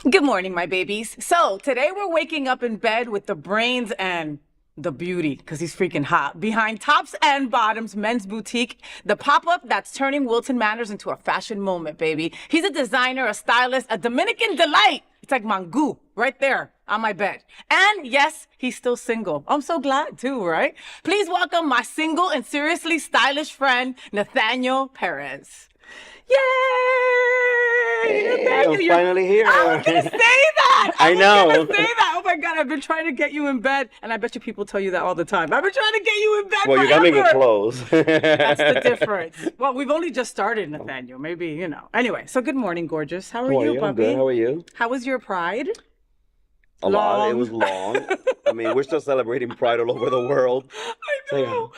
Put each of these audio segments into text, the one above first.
Good morning, my babies. So today we're waking up in bed with the brains and the beauty, because he's freaking hot, behind Tops and Bottoms Men's Boutique, the pop-up that's turning Wilton Manors into a fashion moment, baby. He's a designer, a stylist, a Dominican delight. It's like Mangu right there on my bed. And yes, he's still single. I'm so glad too, right? Please welcome my single and seriously stylish friend, Nathaniel Perez. Yay! Hey, I'm finally here. I was gonna say that. I know. Was gonna say that. Oh my God, I've been trying to get you in bed, and I bet you people tell you that all the time. I've been trying to get you in bed. Well, you got me good clothes. That's the difference. Well, we've only just started, Nathaniel. Maybe, you know. Anyway, so good morning, gorgeous. How are you, I'm puppy? good. How are you? How was your Pride? A lot. It was long. I mean, we're still celebrating Pride all over the world. I know.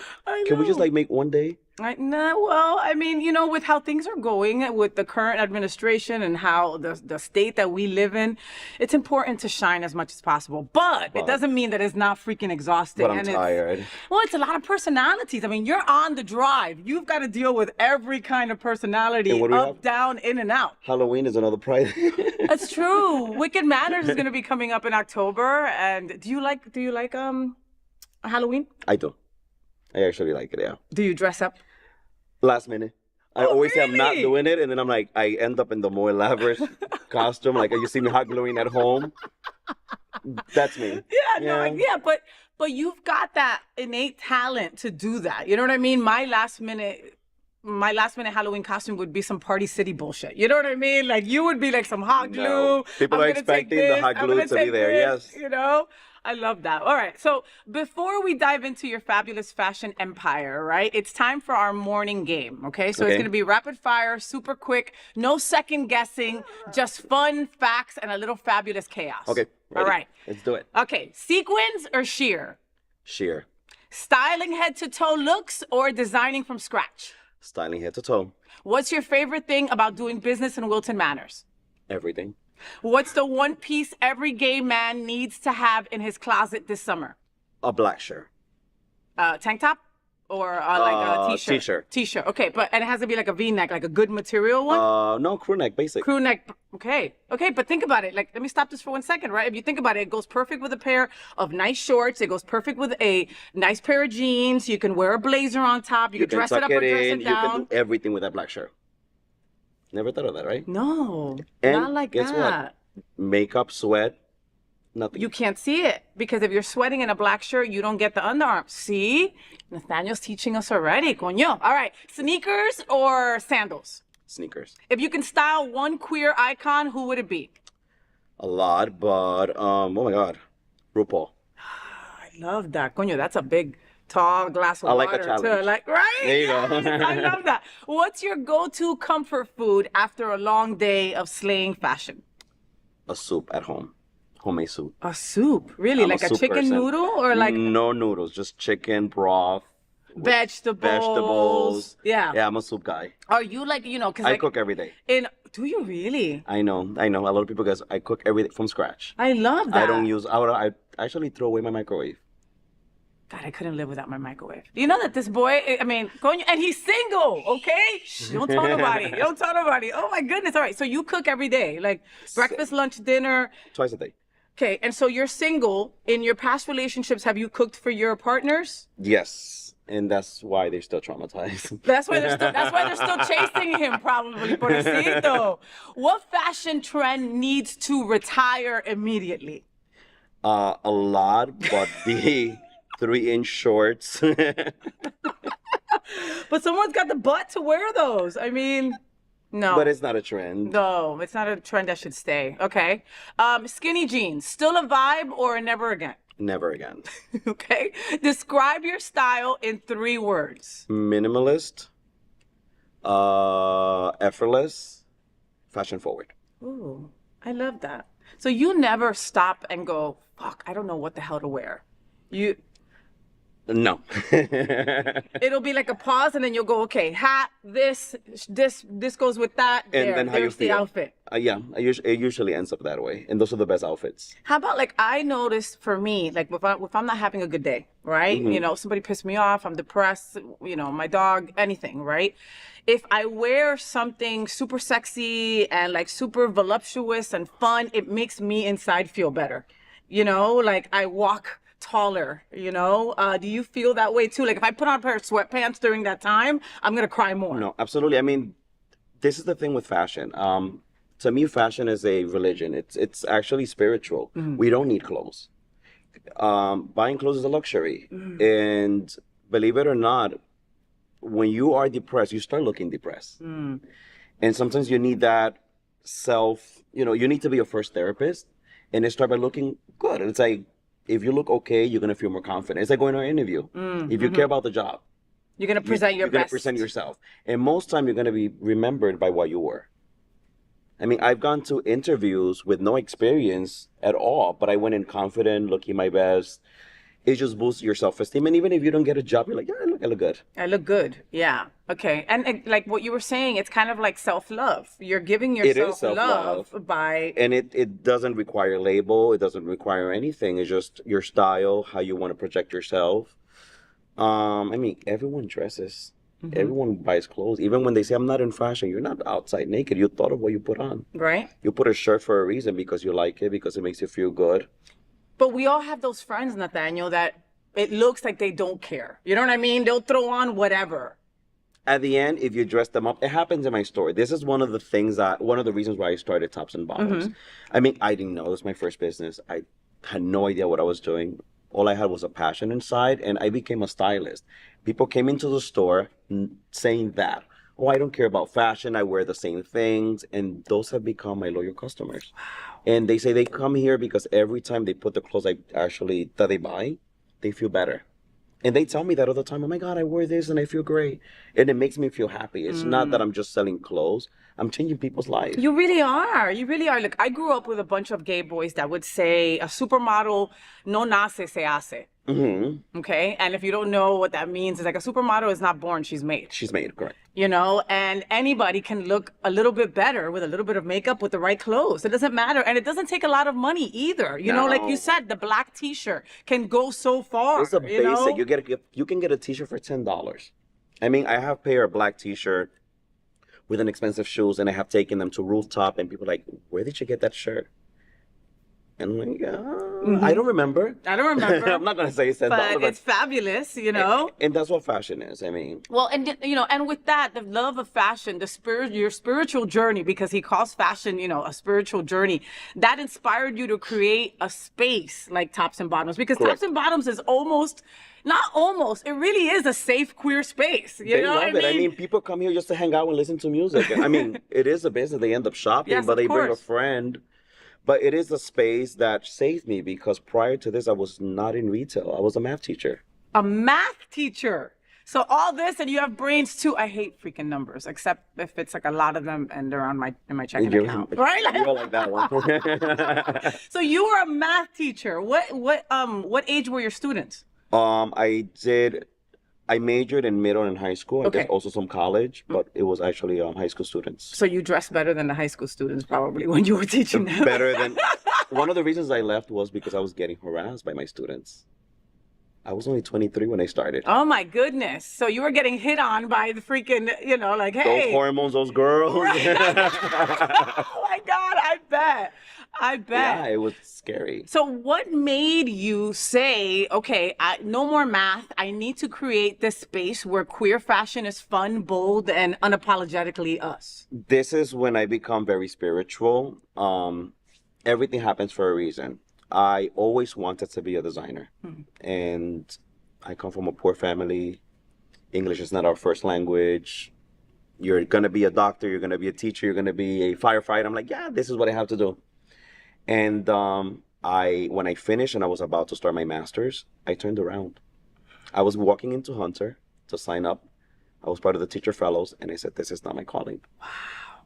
Can we just make one day? Well, I mean, you know, with how things are going with the current administration and how the state that we live in, it's important to shine as much as possible. But it doesn't mean that it's not freaking exhausting. But I'm tired. It's a lot of personalities. I mean, you're on the drive. You've got to deal with every kind of personality, up, down, in, and out. Halloween is another Pride. That's true. Wicked Manners is going to be coming up in October. And do you like Halloween? I do. I actually like it, yeah. Do you dress up? Last minute. I always say I'm not really? doing it, and then I'm like, I end up in the more elaborate costume. Like, you see me hot gluing at home. That's me. But you've got that innate talent to do that. You know what I mean? My last minute Halloween costume would be some Party City bullshit. You know what I mean? Like, you would be like some hot glue. No. People are expecting the hot glue to be there, yes. You know? I love that. All right. So before we dive into your fabulous fashion empire, right, it's time for our morning game. Okay. So it's going to be rapid fire, super quick, no second guessing, just fun, facts, and a little fabulous chaos. Okay. Ready. All right. Let's do it. Okay. Sequins or sheer? Sheer. Styling head to toe looks or designing from scratch? Styling head to toe. What's your favorite thing about doing business in Wilton Manors? Everything. What's the one piece every gay man needs to have in his closet this summer? A black shirt. Tank top? Or like a t-shirt? T-shirt. T-shirt. Okay, and it has to be like a V-neck, like a good material one? No, crew neck, basic. Crew neck. Okay, but think about it. Like, let me stop this for 1 second, right? If you think about it, it goes perfect with a pair of nice shorts. It goes perfect with a nice pair of jeans. You can wear a blazer on top. You can dress it up or dress it down. You can do everything with that black shirt. Never thought of that, right? No, and not like guess that. What? Makeup, sweat, nothing. You can't see it because if you're sweating in a black shirt, you don't get the underarms. See? Nathaniel's teaching us already, coño. All right, sneakers or sandals? Sneakers. If you can style one queer icon, who would it be? A lot, but oh my God, RuPaul. I love that, coño. That's a big, tall glass of water. I like a challenge. Too. Right? There you go. I love that. What's your go-to comfort food after a long day of slaying fashion? A soup at home. Homemade soup. A soup? Really? Like a chicken noodle or like? No noodles, just chicken, broth. Vegetables. Yeah. Yeah, I'm a soup guy. Are you like, you know, because I cook every day. Do you really? I know. A lot of people guys, I cook everything from scratch. I love that. I actually throw away my microwave. God, I couldn't live without my microwave. You know that this boy, I mean, and he's single, okay? Shh, don't tell nobody. Don't tell nobody. Oh my goodness. All right. So you cook every day, like breakfast, lunch, dinner. Twice a day. Okay. And so you're single. In your past relationships, have you cooked for your partners? Yes. And that's why they're still traumatized. That's why they're still chasing him, probably. Pobrecito. What fashion trend needs to retire immediately? A lot, but the 3-inch shorts. But someone's got the butt to wear those. I mean, no. But it's not a trend. No, it's not a trend that should stay. Okay. Skinny jeans, still a vibe or a never again? Never again. Okay. Describe your style in 3 words. Minimalist, effortless, fashion forward. Ooh, I love that. So you never stop and go, fuck, I don't know what the hell to wear. No. It'll be like a pause, and then you'll go, okay, hat, this goes with that. And then how you there's the feel. outfit. Yeah, it usually ends up that way. And those are the best outfits. How about like I noticed for me, like if I'm not having a good day, right? Mm-hmm. You know, somebody pissed me off, I'm depressed, you know, my dog, anything, right? If I wear something super sexy and like super voluptuous and fun, it makes me inside feel better. You know, like I walk taller, you know? Do you feel that way too? Like if I put on a pair of sweatpants during that time, I'm gonna cry more. No, absolutely. I mean, this is the thing with fashion. To me, fashion is a religion. It's actually spiritual. We don't need clothes. Buying clothes is a luxury. And believe it or not, when you are depressed, you start looking depressed. And sometimes you need that you need to be your first therapist and then start by looking good. It's like, if you look okay, you're going to feel more confident. It's like going to an interview. If you care about the job, you're gonna present your you're going to best. present yourself. And most time you're going to be remembered by what you were. I mean, I've gone to interviews with no experience at all, but I went in confident, looking my best. It just boosts your self-esteem. And even if you don't get a job, you're like, yeah, I look good. I look good. Yeah. Okay. And like what you were saying, it's kind of like self-love. You're giving It is yourself love self-love. by. And it doesn't require label. It doesn't require anything. It's just your style, how you want to project yourself. I mean, everyone dresses. Everyone buys clothes. Even when they say, I'm not in fashion, you're not outside naked. You thought of what you put on. Right. You put a shirt for a reason because you like it, because it makes you feel good. But we all have those friends, Nathaniel, that it looks like they don't care. You know what I mean? They'll throw on whatever. At the end, if you dress them up, it happens in my store. This is one of the reasons why I started Tops and Bottoms. I mean, I didn't know. It was my first business. I had no idea what I was doing. All I had was a passion inside, and I became a stylist. People came into the store saying that, oh, I don't care about fashion. I wear the same things. And those have become my loyal customers. And they say they come here because every time they put the clothes that they buy, they feel better. And they tell me that all the time. Oh my God, I wear this and I feel great. And it makes me feel happy. It's not that I'm just selling clothes. I'm changing people's lives. You really are. You really are. Look, I grew up with a bunch of gay boys that would say a supermodel no nace, se hace. Okay? And if you don't know what that means, it's like a supermodel is not born, she's made. She's made, correct. You know, and anybody can look a little bit better with a little bit of makeup with the right clothes. It doesn't matter. And it doesn't take a lot of money either. You know, like you said, the black t-shirt can go so far. It's a basic. Know? You can get a t-shirt for $10. I mean, I have pair of black t-shirt with an expensive shoes, and I have taken them to rooftop, and people are like, where did you get that shirt? And I'm like, I don't remember. I don't remember. I'm not gonna say it's $10, but it's fabulous, you know. And that's what fashion is. I mean, well, and you know, and with that, the love of fashion, your spiritual journey, because he calls fashion, you know, a spiritual journey, that inspired you to create a space like Tops and Bottoms, because correct. Tops and Bottoms is it really is a safe queer space. You they know love what it. I mean, people come here just to hang out and listen to music. I mean, it is a business. They end up shopping, Yes, but they of bring a course. friend. But it is a space that saved me, because prior to this, I was not in retail. I was a math teacher. A math teacher. So all this, and you have brains too. I hate freaking numbers, except if it's like a lot of them and they're in my checking account, right? You're like that one. So you were a math teacher. What age were your students? I majored in middle and high school, and Okay. there's also some college, but it was actually high school students. So you dressed better than the high school students probably when you were teaching them. Better than one of the reasons I left was because I was getting harassed by my students. I was only 23 when I started. Oh my goodness. So you were getting hit on by the freaking, you know, like, hey. Those hormones, those girls. Oh my God, I bet. Yeah, it was scary. So what made you say, okay, no more math. I need to create this space where queer fashion is fun, bold, and unapologetically us? This is when I become very spiritual. Everything happens for a reason. I always wanted to be a designer. And I come from a poor family. English is not our first language. You're going to be a doctor. You're going to be a teacher. You're going to be a firefighter. I'm like, yeah, this is what I have to do. And when I finished and I was about to start my master's, I turned around. I was walking into Hunter to sign up. I was part of the teacher fellows, and I said, this is not my calling.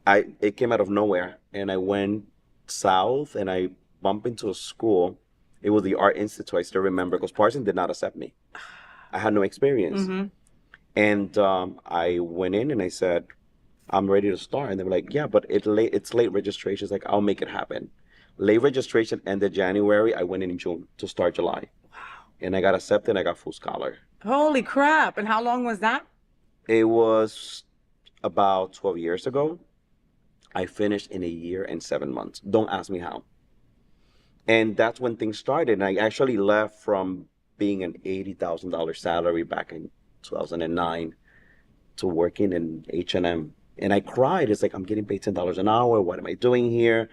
Wow. It came out of nowhere, and I went south, and I bumped into a school. It was the Art Institute. I still remember, because Parsons did not accept me. I had no experience. And I went in and I said, I'm ready to start. And they were like, yeah, but it's late registration. It's like, I'll make it happen. Late registration ended January. I went in June to start July. And I got accepted. I got full scholar. Holy crap. And how long was that? It was about 12 years ago. I finished in a year and 7 months. Don't ask me how. And that's when things started. And I actually left from being an $80,000 salary back in 2009 to working in H&M. And I cried. It's like, I'm getting paid $10 an hour. What am I doing here?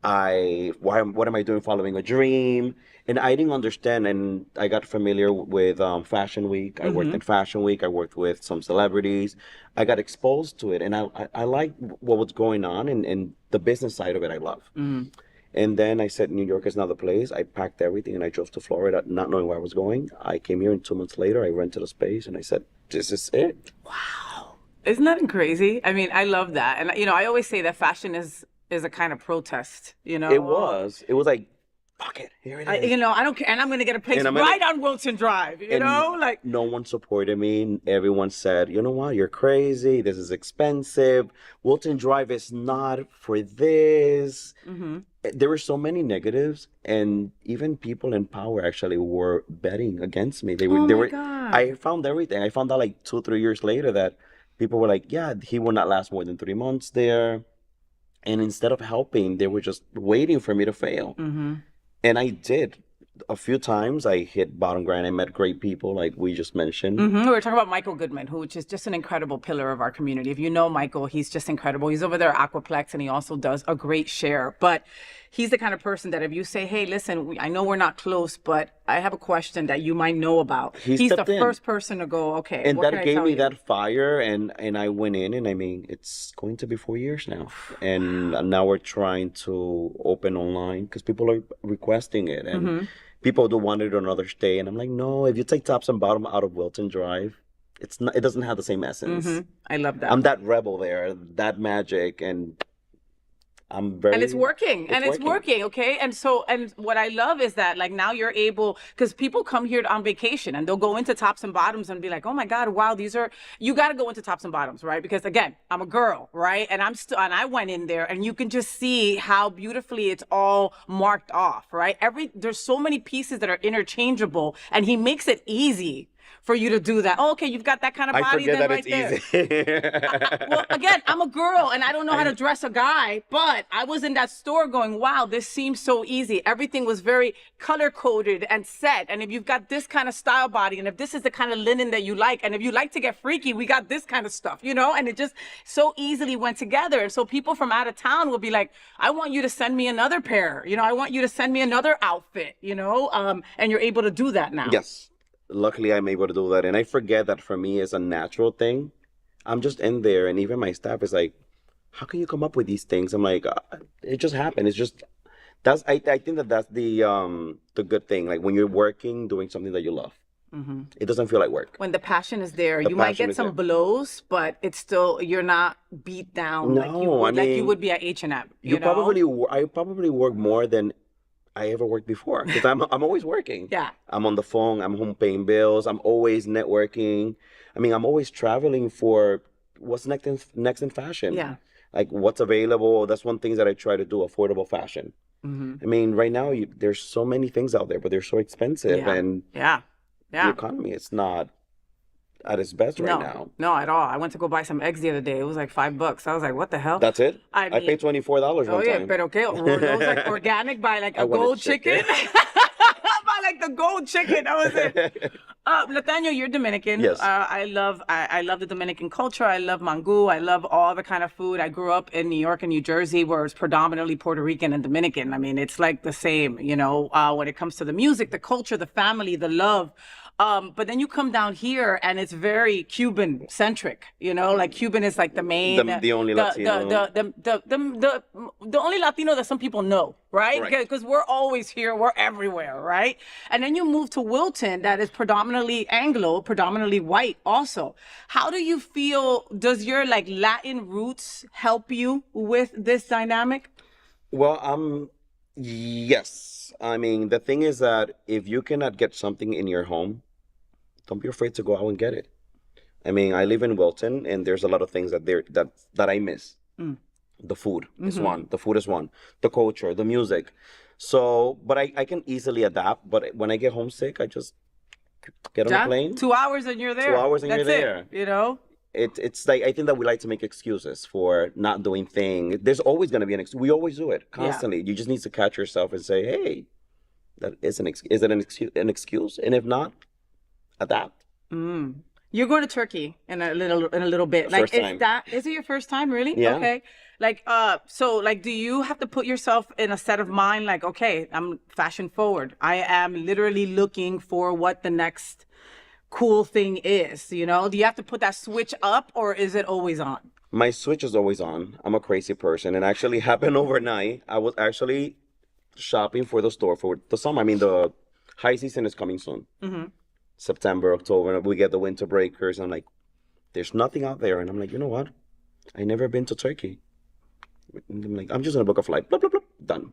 What am I doing following a dream? And I didn't understand. And I got familiar with Fashion Week. I worked in Fashion Week. I worked with some celebrities. I got exposed to it. And I liked what was going on. And the business side of it, I love. And then I said, New York is not the place. I packed everything and I drove to Florida, not knowing where I was going. I came here, and 2 months later, I rented a space and I said, this is it. Wow. Isn't that crazy? I mean, I love that. And, you know, I always say that fashion is a kind of protest, you know? It was like, fuck it, here it is. You know, I don't care. And I'm going to get a place right on Wilton Drive, you know? Like, no one supported me. Everyone said, you know what, you're crazy. This is expensive. Wilton Drive is not for this. There were so many negatives, and even people in power actually were betting against me. God. I found everything. I found out like 2-3 years later that people were like, yeah, he will not last more than 3 months there. And instead of helping, they were just waiting for me to fail. And I did. A few times I hit bottom ground. I met great people like we just mentioned. We were talking about Michael Goodman, who is just an incredible pillar of our community. If you know Michael, he's just incredible. He's over there at Aquaplex, and he also does a great share. But he's the kind of person that if you say, hey, listen, I know we're not close, but I have a question that you might know about. He's the first person to go, okay, and what that gave me that fire, and I went in, and I mean, it's going to be 4 years now. And now we're trying to open online because people are requesting it. And people do want it on another day, and I'm like, no. If you take tops and bottom out of Wilton Drive, it's not. It doesn't have the same essence. I love that. I'm that rebel there, that magic, and I'm very. And it's working. It's working. Okay. And what I love is that like now you're able, because people come here on vacation and they'll go into tops and bottoms and be like, oh my God, wow, you got to go into tops and bottoms, right? Because again, I'm a girl, right? And and I went in there, and you can just see how beautifully it's all marked off, right? There's so many pieces that are interchangeable, and he makes it easy for you to do that. Oh, okay, you've got that kind of body. I forget that right it's there. easy. Well, again, I'm a girl and I don't know how to dress a guy, but I was in that store going, wow, this seems so easy. Everything was very color coded and set. And if you've got this kind of style body, and if this is the kind of linen that you like, and if you like to get freaky, we got this kind of stuff, you know? And it just so easily went together. And so people from out of town will be like, I want you to send me another pair. You know, I want you to send me another outfit, you know? And you're able to do that now. Yes. Luckily, I'm able to do that. And I forget that for me, it's a natural thing. I'm just in there. And even my staff is like, how can you come up with these things? I'm like, it just happened. It's just, I think that's the good thing. Like when you're working, doing something that you love, it doesn't feel like work. When the passion is there, you might get some blows, but it's still, you're not beat down like you would be at H&M. I probably work more than I ever worked before, because I'm always working. Yeah. I'm on the phone. I'm home paying bills. I'm always networking. I mean, I'm always traveling for what's next in fashion. Yeah. Like what's available. That's one thing that I try to do: affordable fashion. I mean, right now there's so many things out there, but they're so expensive, and the economy is not at its best right now. No, at all. I went to go buy some eggs the other day. It was like $5. I was like, what the hell? That's it? I paid $24 one time. Oh, yeah, but okay. Were those like organic by like a gold chicken? By like the gold chicken. That was it. Nathaniel, you're Dominican. Yes. I love the Dominican culture. I love mango. I love all the kind of food. I grew up in New York and New Jersey, where it's predominantly Puerto Rican and Dominican. I mean, it's like the same, you know, when it comes to the music, the culture, the family, the love. But then you come down here and it's very Cuban centric, you know, like Cuban is like the main, the only Latino, the only Latino that some people know, right? Because we're always here, we're everywhere, right? And then you move to Wilton, that is predominantly Anglo, predominantly white also. How do you feel, does your like Latin roots help you with this dynamic? Well, yes. I mean, the thing is that if you cannot get something in your home, don't be afraid to go out and get it. I mean, I live in Wilton, and there's a lot of things that I miss. The food is one. The food is one. The culture, the music. So, but I can easily adapt. But when I get homesick, I just get on a plane. 2 hours and you're there. 2 hours and That's you're there. You know? It's like, I think that we like to make excuses for not doing things. There's always going to be an excuse. We always do it constantly. You just need to catch yourself and say, hey, that is is it an excuse? And if not, adapt. You're going to Turkey in a little bit. Like, First time. Is it your first time, really? Yeah. Okay. Like, so like, do you have to put yourself in a set of mind, like, okay, I'm fashion forward. I am literally looking for what the next cool thing is, you know? Do you have to put that switch up, or is it always on? My switch is always on. I'm a crazy person. And actually happened overnight. I was actually shopping for the store for the summer. I mean, the high season is coming soon. September, October, and we get the winter breakers. And I'm like, there's nothing out there. And I'm like, you know what? I never been to Turkey. And I'm like, I'm just gonna book a flight. Blah, blah, blah. Done.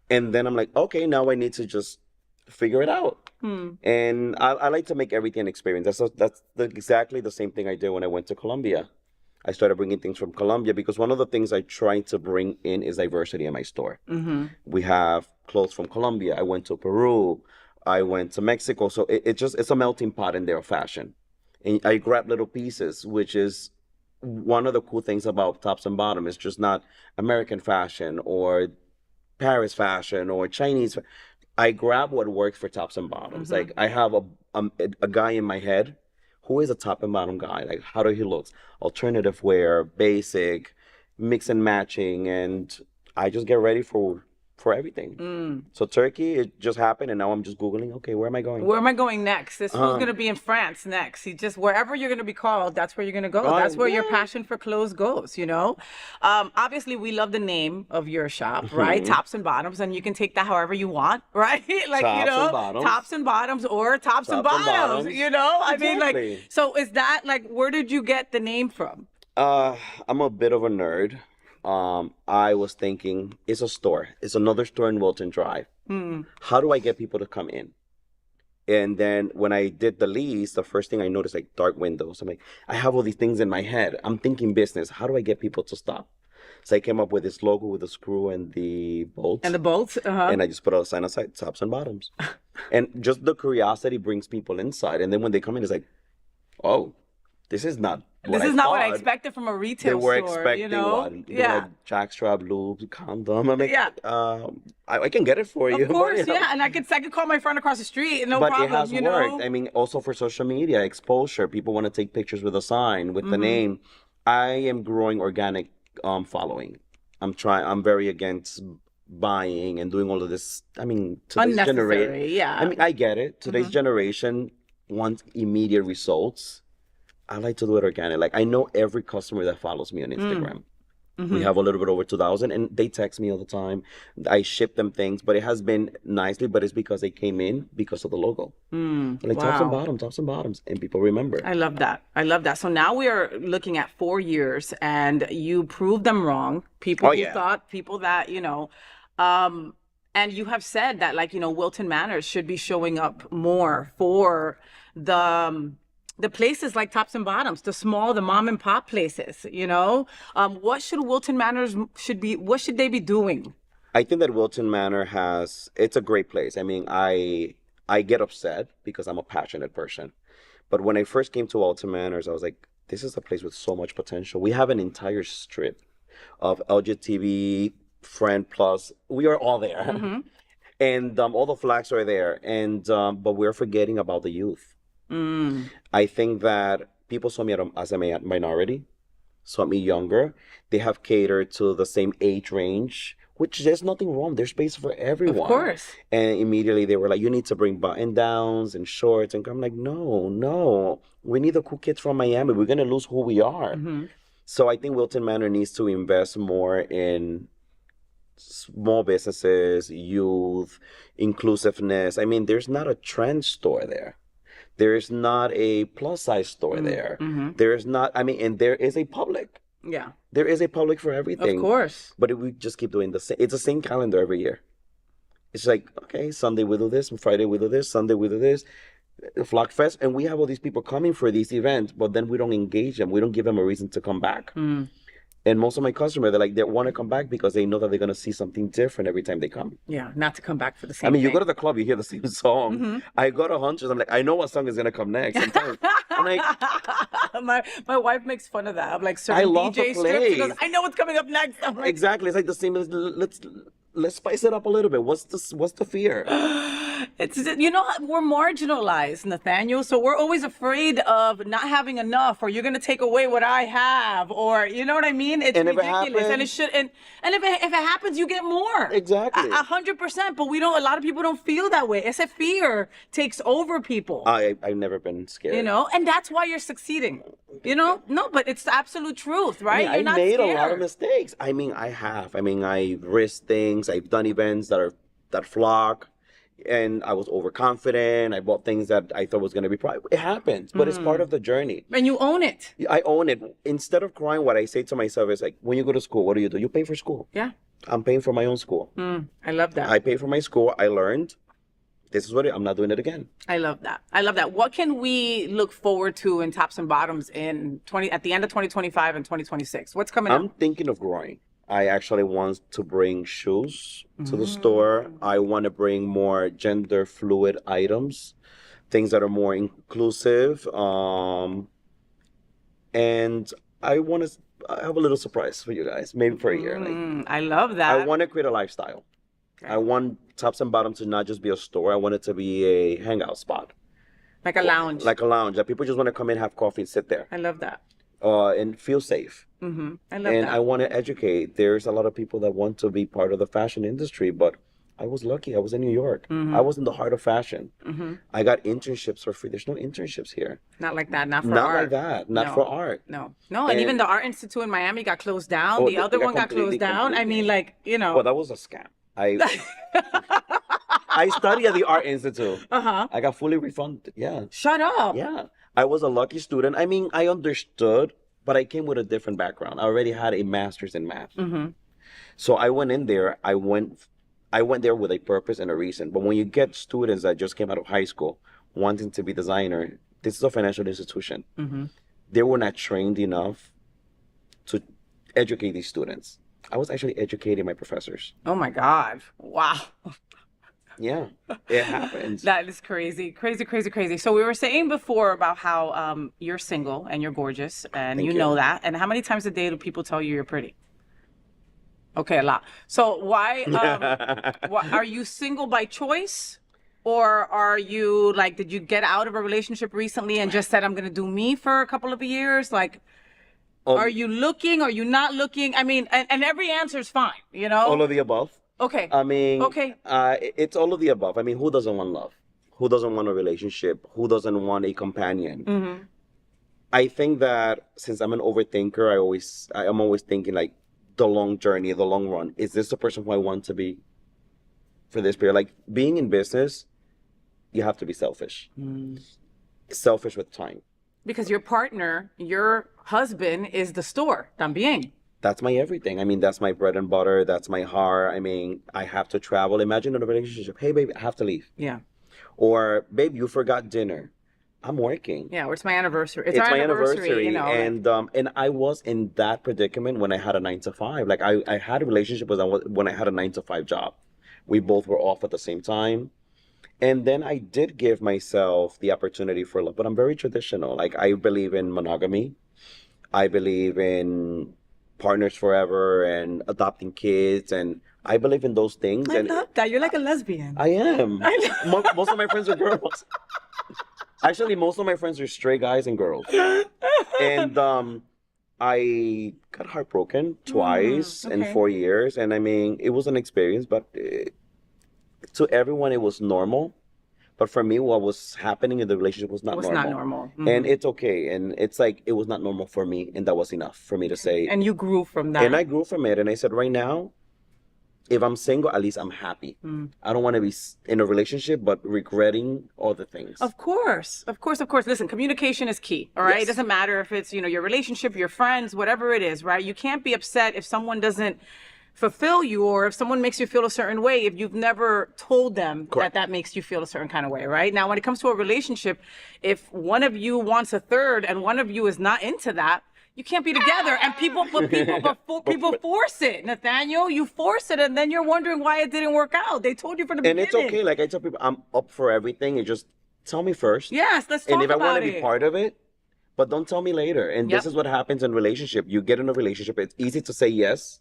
And then I'm like, okay, now I need to just figure it out. And I like to make everything an experience. That's exactly the same thing I did when I went to Colombia. I started bringing things from Colombia because one of the things I try to bring in is diversity in my store. We have clothes from Colombia. I went to Peru. I went to Mexico. So it's a melting pot in their fashion. And I grab little pieces, which is one of the cool things about Tops and Bottom. It's just not American fashion or Paris fashion or Chinese. I grab what works for Tops and Bottoms. Like, I have a guy in my head who is a top and bottom guy. Like, how do he look? Alternative wear, basic, mix and matching, and I just get ready for everything. So Turkey, it just happened, and now I'm just Googling, okay, where am I going? Where am I going next? This fool's going to be in France next. He just, wherever you're going to be called, that's where you're going to go. That's where your passion for clothes goes, you know? Obviously, we love the name of your shop, right? Tops and Bottoms, and you can take that however you want, right? Like, Tops you know, and Bottoms. Tops and Bottoms or Tops and Bottoms, you know? I mean, like, so is that, like, where did you get the name from? I'm a bit of a nerd. I was thinking, it's a store. It's another store in Wilton Drive. How do I get people to come in? And then when I did the lease, the first thing I noticed, like, dark windows. I'm like, I have all these things in my head. I'm thinking business. How do I get people to stop? So I came up with this logo with the screw and the bolts. And the bolts? And I just put a sign outside, Tops and Bottoms. And just the curiosity brings people inside. And then when they come in, it's like, oh, this is not what what I expected from a retail store. They were expecting, you know? Like jackstrap, lube, condom. I'm like, I can get it for you. Of course, and I could call my friend across the street, and no problem. But it has you worked. know? I mean, also for social media exposure, people want to take pictures with a sign, with the name. I am growing organic following. I'm very against buying and doing all of this. I mean, today's generation. I mean, I get it. Today's generation wants immediate results. I like to do it organic. Like, I know every customer that follows me on Instagram. We have a little bit over 2,000, and they text me all the time. I ship them things, but it has been nicely, but it's because they came in because of the logo. Like, Tops and Bottoms, and people remember. I love that. So now we are looking at 4 years, and you proved them wrong. People that, you know, and you have said that, like, you know, Wilton Manors should be showing up more for the places like Tops and Bottoms, the mom and pop places, you know? What should Wilton Manors what should they be doing? I think that Wilton Manor it's a great place. I mean, I get upset because I'm a passionate person. But when I first came to Wilton Manors, I was like, this is a place with so much potential. We have an entire strip of LGTB, Friend Plus. We are all there. And all the flags are there. And but we're forgetting about the youth. I think that people saw me as a minority, saw me younger. They have catered to the same age range, which there's nothing wrong. There's space for everyone. Of course. And immediately they were like, you need to bring button downs and shorts. And I'm like, no. We need the cool kids from Miami. We're going to lose who we are. So I think Wilton Manor needs to invest more in small businesses, youth, inclusiveness. I mean, there's not a trend store there. There's not a plus size store there. There's not, I mean, and there is a public. Yeah. There is a public for everything. Of course. But if we just keep doing it's the same calendar every year. It's like, okay, Sunday we do this, Friday we do this, Sunday we do this. Flock Fest, and we have all these people coming for these events, but then we don't engage them. We don't give them a reason to come back. And most of my customers, they want to come back because they know that they're going to see something different every time they come. Yeah, not to come back for the same I mean, you thing. go to the club, you hear the same song. I go to Hunches, I'm like, I know what song is going to come next. Sometimes I'm like, my wife makes fun of that. I'm like, certain love DJ to strips. She play. goes, I know what's coming up next. I'm like, exactly. It's like the same as let's spice it up a little bit. What's the fear? it's, we're marginalized, Nathaniel. So we're always afraid of not having enough, or you're going to take away what I have, or you know what I mean? It's And if it ridiculous. And it happens- should, and if it happens, you get more. Exactly. 100%. But a lot of people don't feel that way. It's a fear takes over people. I've never been scared. And that's why you're succeeding. No, but it's the absolute truth, right? I You're not made scared. a lot of mistakes. I mean, I have. I mean, I risked things. I've done events that flock, and I was overconfident. I bought things that I thought was going to be private. It happens, but it's part of the journey. And you own it. I own it. Instead of crying, what I say to myself is like, when you go to school, what do? You pay for school. Yeah. I'm paying for my own school. I love that. I pay for my school. I learned. This is I'm not doing it again. I love that. What can we look forward to in Tops and Bottoms at the end of 2025 and 2026? What's coming up? I'm thinking of growing. I actually want to bring shoes to the store. I want to bring more gender fluid items, things that are more inclusive. And I have a little surprise for you guys, maybe for a year. I love that. I want to create a lifestyle. Okay. I want Tops and Bottoms to not just be a store. I want it to be a hangout spot. Like a lounge. Like a lounge that people just want to come in, have coffee, and sit there. I love that. And feel safe. I love that. And I want to educate. There's a lot of people that want to be part of the fashion industry, but I was lucky. I was in New York. I was in the heart of fashion. I got internships for free. There's no internships here. Not like that. Not for Not art. like that. Not for art. No. And even the Art Institute in Miami got closed down. Oh, the other one got closed down. I mean, Well, that was a scam. I studied at the Art Institute. I got fully refunded. Yeah. Shut up. Yeah. I was a lucky student. I mean, I understood, but I came with a different background. I already had a master's in math. So I went in there. I went there with a purpose and a reason. But when you get students that just came out of high school wanting to be designer, this is a financial institution. They were not trained enough to educate these students. I was actually educating my professors. Oh my God. Wow. Yeah, it happens. That is crazy. Crazy. So we were saying before about how you're single and you're gorgeous and Thank you know that. And how many times a day do people tell you you're pretty? Okay, a lot. So why are you single by choice? Or are you did you get out of a relationship recently and just said, I'm going to do me for a couple of years? Are you looking? Are you not looking? I mean, and every answer is fine, All of the above. Okay. I mean, okay. It's all of the above. I mean, who doesn't want love? Who doesn't want a relationship? Who doesn't want a companion? I think that since I'm an overthinker, I'm always thinking the long journey, the long run. Is this the person who I want to be for this period? Like being in business, you have to be selfish. Selfish with time. Because your partner, your husband is the store, también. That's my everything. I mean, that's my bread and butter. That's my heart. I mean, I have to travel. Imagine in a relationship. Hey, babe, I have to leave. Yeah. Or, babe, you forgot dinner. I'm working. Yeah, or it's my anniversary. It's my anniversary. And I was in that predicament when I had a 9-to-5. Like I had a relationship when I had a 9-to-5 job. We both were off at the same time. And then I did give myself the opportunity for love, but I'm very traditional. Like I believe in monogamy. I believe in partners forever and adopting kids, and I believe in those things. I love that. You're like a lesbian. I am. Most of my friends are girls. Actually, most of my friends are straight guys and girls. And I got heartbroken twice in 4 years, and I mean, it was an experience, but to everyone it was normal. But for me, what was happening in the relationship was not normal. Not normal. And it's okay. And it's like, it was not normal for me. And that was enough for me to say. And you grew from that. And I grew from it. And I said, right now, if I'm single, at least I'm happy. I don't want to be in a relationship, but regretting all the things. Of course. Listen, communication is key. All right. Yes. It doesn't matter if it's, your relationship, your friends, whatever it is, right? You can't be upset if someone doesn't fulfill you, or if someone makes you feel a certain way, if you've never told them that makes you feel a certain kind of way, right? Now, when it comes to a relationship, if one of you wants a third and one of you is not into that, you can't be together. And people force it, Nathaniel. You force it, and then you're wondering why it didn't work out. They told you from the beginning. And it's okay. Like I tell people, I'm up for everything. You just tell me first. Yes, let's talk about it. And if I want to be part of it, but don't tell me later. And this is what happens in relationship. You get in a relationship. It's easy to say yes.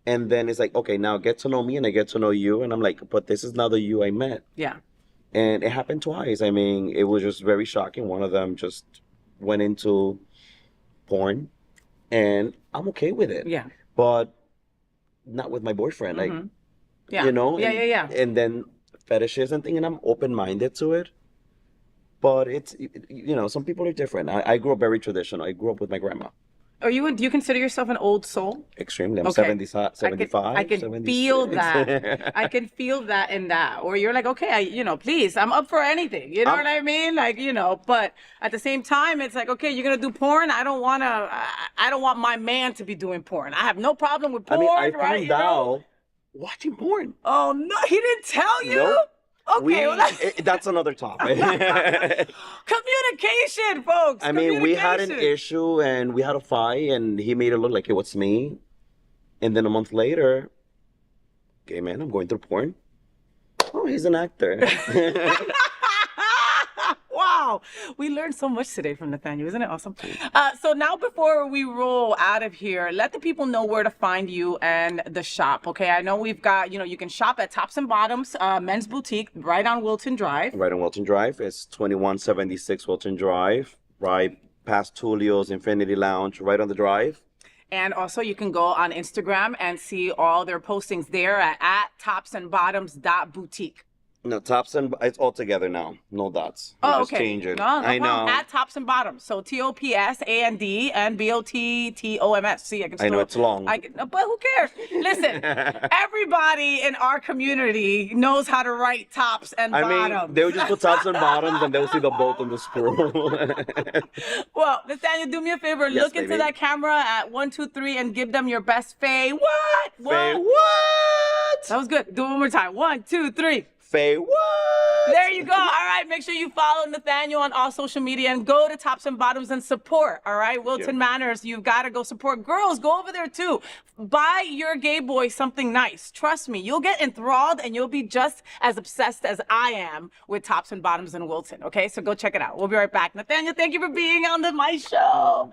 And then it's like, okay, now get to know me and I get to know you. And I'm like, but this is not the you I met. Yeah. And it happened twice. I mean, it was just very shocking. One of them just went into porn and I'm okay with it. Yeah. But not with my boyfriend. Like, yeah. you know? Yeah. And then fetishes and things. And I'm open-minded to it. But it's, you know, some people are different. I grew up very traditional. I grew up with my grandma. Do you consider yourself an old soul? Extremely. I'm 75. I can feel that. I can feel that in that. Or you're like, okay, please, I'm up for anything. You know what I mean? Like, but at the same time, it's like, okay, you're going to do porn. I don't want my man to be doing porn. I have no problem with porn. I mean, I found out watching porn. Oh, no, he didn't tell you? Nope. Okay, that's another topic. Communication, folks. I mean, we had an issue and we had a fight, and he made it look like it was me. And then a month later, okay, man, I'm going through porn. Oh, he's an actor. Wow, we learned so much today from Nathaniel. Isn't it awesome? So now, before we roll out of here, let the people know where to find you and the shop. Okay, I know we've got, you can shop at Tops and Bottoms Men's Boutique right on Wilton Drive. Right on Wilton Drive. It's 2176 Wilton Drive, right past Tulio's Infinity Lounge, right on the drive. And also, you can go on Instagram and see all their postings there at topsandbottoms.boutique. No, Tops and it's all together now. No dots. Oh, just okay. change it. No, I know. At Tops and Bottoms. So TOPSAND and BOTTOMS. See, I know it's long. But who cares? Listen, everybody in our community knows how to write tops and bottoms. I mean, they would just put tops and bottoms and they'll see the bolt on the screw. Well, Nathaniel, do me a favor. Yes, look into that camera at 1, 2, 3 and give them your best FayWhat. FayWhat. That was good. Do it one more time. 1, 2, 3. FayWhat. There you go. All right. Make sure you follow Nathaniel on all social media and go to Tops and Bottoms and support. All right. Wilton Manors, you've got to go support. Girls, go over there too. Buy your gay boy something nice. Trust me, you'll get enthralled and you'll be just as obsessed as I am with Tops and Bottoms in Wilton. Okay. So go check it out. We'll be right back. Nathaniel, thank you for being on my show.